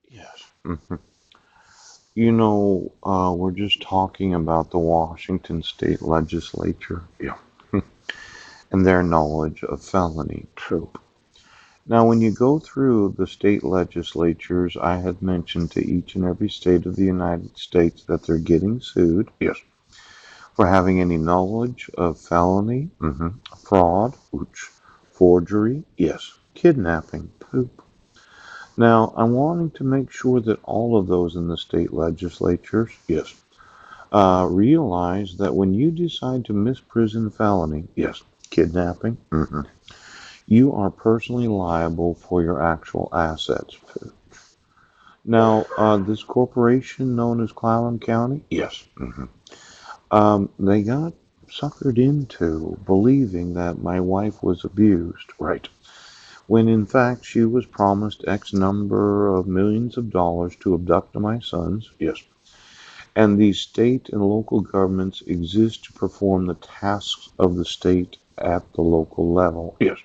Yes. We're just talking about the Washington State Legislature Yeah, and their knowledge of felony. true. Now, when you go through the state legislatures, I had mentioned to each and every state of the United States that they're getting sued Yes. for having any knowledge of felony, Mm-hmm. fraud, Ouch. forgery, Yes. kidnapping, poop. Now, I'm wanting to make sure that all of those in the state legislatures Yes. realize that when you decide to misprison felony, Yes. kidnapping, Mm-hmm. you are personally liable for your actual assets. Now, this corporation known as Clallam County, Yes. Mm-hmm. they got suckered into believing that my wife was abused, Right. when in fact she was promised X number of millions of dollars to abduct my sons, Yes. and the state and local governments exist to perform the tasks of the state at the local level. Yes.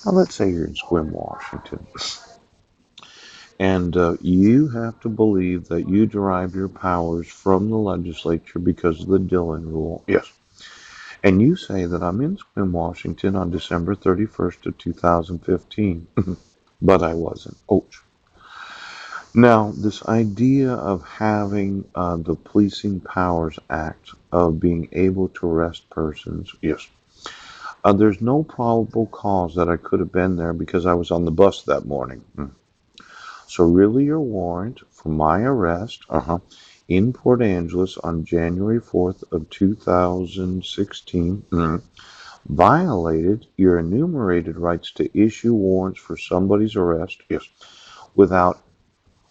Now, let's say you're in Sequim, Washington, and you have to believe that you derive your powers from the legislature because of the Dillon Rule. Yes. And you say that I'm in Sequim, Washington on December 31st of 2015, but I wasn't. Oh, now, this idea of having the Policing Powers Act of being able to arrest persons, Yes. there's no probable cause that I could have been there because I was on the bus that morning. Mm. So, really, your warrant for my arrest Uh-huh. in Port Angeles on January 4th of 2016 Mm. violated your enumerated rights to issue warrants for somebody's arrest Yes. without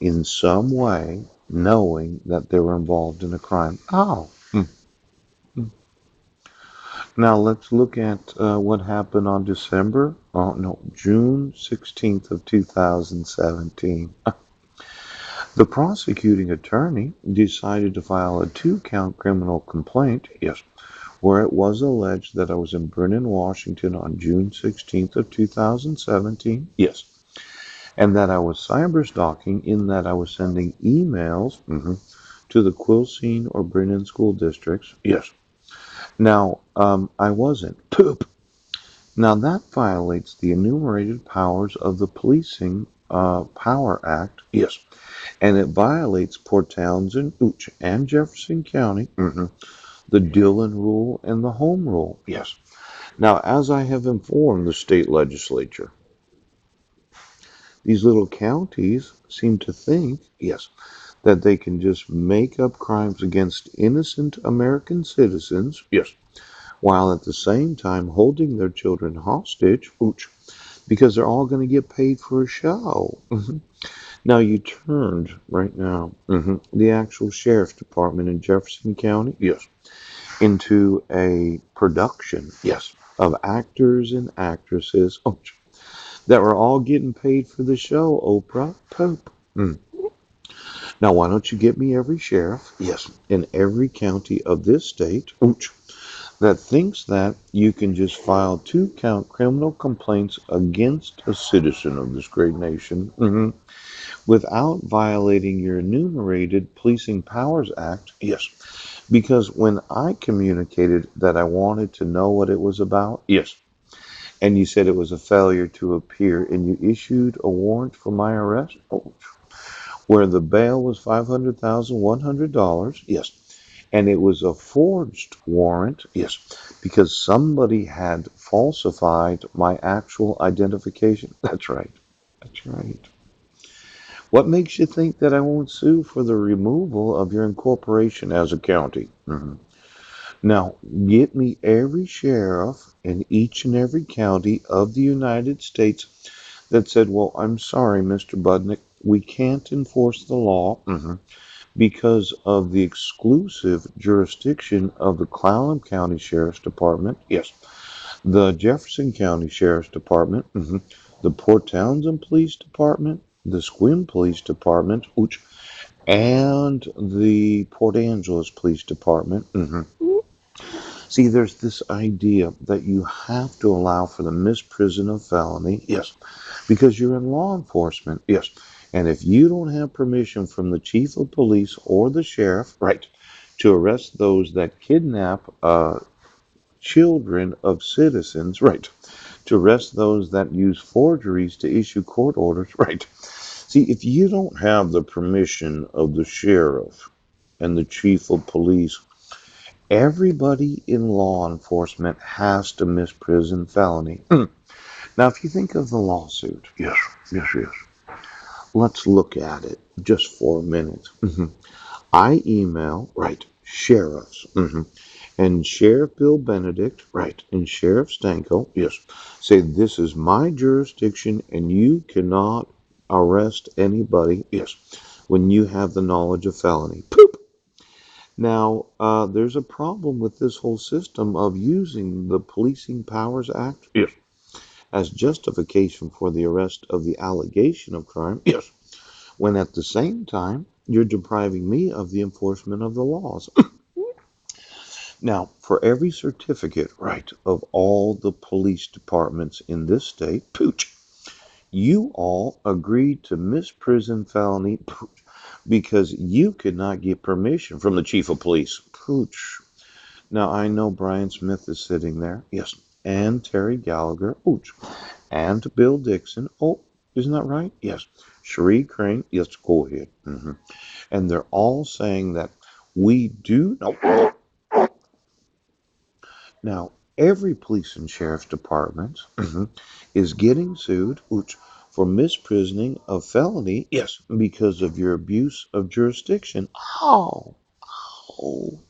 in some way knowing that they were involved in a crime. Oh. Mm. Now let's look at what happened on June 16th of 2017. The prosecuting attorney decided to file a two-count criminal complaint Yes. where it was alleged that I was in Brennan, Washington on June 16th of 2017 Yes. and that I was cyberstalking in that I was sending emails Mm-hmm. to the Quilcene or Brennan school districts. Yes. Now, I wasn't. Poop. Now that violates the enumerated powers of the Policing Power Act, Yes. and it violates Port Townsend, Ooch, and Jefferson County, Mm-hmm. the Dillon Rule and the Home Rule. Yes. Now, as I have informed the state legislature, these little counties seem to think Yes. that they can just make up crimes against innocent American citizens Yes. while at the same time holding their children hostage Ouch. because they're all going to get paid for a show. Now, you turned right now Mm-hmm. the actual sheriff's department in Jefferson County Yes. into a production Yes. of actors and actresses that were all getting paid for the show, Oprah Pope. Mm. Now, why don't you get me every sheriff Yes. in every county of this state Ouch. that thinks that you can just file two-count criminal complaints against a citizen of this great nation Mm-hmm. without violating your enumerated Policing Powers Act? Yes. Because when I communicated that I wanted to know what it was about, Yes. and you said it was a failure to appear, and you issued a warrant for my arrest, where the bail was $500,100, Yes. and it was a forged warrant Yes. because somebody had falsified my actual identification. That's right. That's right. What makes you think that I won't sue for the removal of your incorporation as a county? Mm-hmm. Now, get me every sheriff in each and every county of the United States that said, well, I'm sorry, Mr. Budnick, we can't enforce the law Mm-hmm. because of the exclusive jurisdiction of the Clallam County Sheriff's Department, Yes. the Jefferson County Sheriff's Department, Mm-hmm. the Port Townsend Police Department, the Sequim Police Department, which, and the Port Angeles Police Department. Mm-hmm. See, there's this idea that you have to allow for the misprison of felony Yes. because you're in law enforcement. Yes. And if you don't have permission from the chief of police or the sheriff, right, to arrest those that kidnap children of citizens, right, to arrest those that use forgeries to issue court orders, right. See, if you don't have the permission of the sheriff and the chief of police, everybody in law enforcement has to misprison felony. Now, if you think of the lawsuit, yes, yes, yes. Let's look at it just for a minute. I email, right, sheriffs, and Sheriff Bill Benedict, right, and Sheriff Stanko, yes, say this is my jurisdiction and you cannot arrest anybody, yes, when you have the knowledge of felony. Poop! Now, there's a problem with this whole system of using the Policing Powers Act, yes, as justification for the arrest of the allegation of crime, yes, when at the same time you're depriving me of the enforcement of the laws. Now, for every certificate, right, of all the police departments in this state, pooch, you all agreed to misprison felony, pooch, because you could not get permission from the chief of police, pooch. Now, I know Brian Smith is sitting there, yes, and Terry Gallagher, pooch, and Bill Dixon, oh, isn't that right? Yes. Cherie Crane, yes, go ahead. And they're all saying that we do know. Now, every police and sheriff's department is getting sued for misprisioning of felony, yes, because of your abuse of jurisdiction. Oh, oh.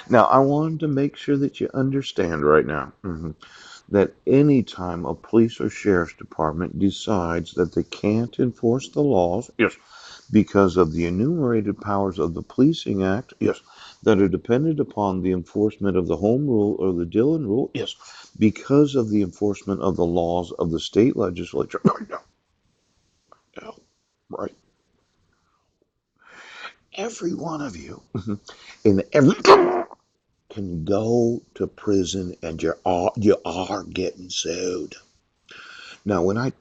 Now, I wanted to make sure that you understand right now that anytime a police or sheriff's department decides that they can't enforce the laws, yes, because of the enumerated powers of the Policing Act, yes, that are dependent upon the enforcement of the Home Rule or the Dillon Rule, yes, because of the enforcement of the laws of the state legislature. No, right. Every one of you in every can go to prison and you are getting sued. Now, when I